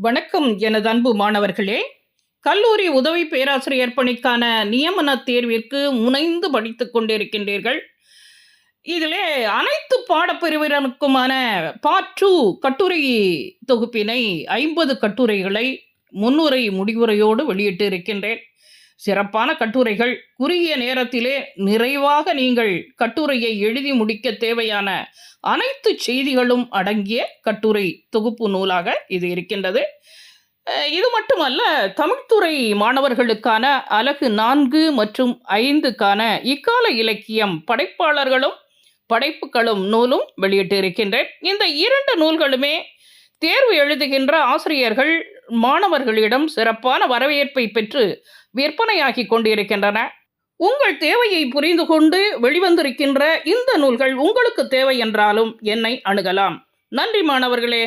வணக்கம் எனது அன்பு மாணவர்களே. கல்லூரி உதவி பேராசிரியர் பணிக்கான நியமன தேர்விற்கு முனைந்து படித்துக் கொண்டிருக்கின்றீர்கள். இதிலே அனைத்து பாடப்பிரிவினருக்குமான பார்ட் 2 கட்டுரை தொகுப்பினை 50 கட்டுரைகளை முன்னுரை முடிவுரையோடு வெளியிட்டு இருக்கின்றேன். சிறப்பான கட்டுரைகள், குறுகிய நேரத்திலே நிறைவாக நீங்கள் கட்டுரையை எழுதி முடிக்க தேவையான அனைத்து செய்திகளும் அடங்கிய கட்டுரை தொகுப்பு நூலாக இது இருக்கின்றது. இது மட்டுமல்ல, தமிழ்துறை மாணவர்களுக்கான அலகு 4 மற்றும் 5க்கான இக்கால இலக்கியம் படைப்பாளர்களும் படைப்புகளும் நூலும் வெளியிட்டு இருக்கின்றேன். இந்த 2 நூல்களுமே தேர்வு எழுதுகின்ற ஆசிரியர்கள் மாணவர்களிடம் சிறப்பான வரவேற்பை பெற்று விற்பனையாகி கொண்டிருக்கின்றன. உங்கள் தேவையை புரிந்து கொண்டு வெளிவந்திருக்கின்ற இந்த நூல்கள் உங்களுக்கு தேவை என்றாலும் என்னை அணுகலாம். நன்றி மாணவர்களே.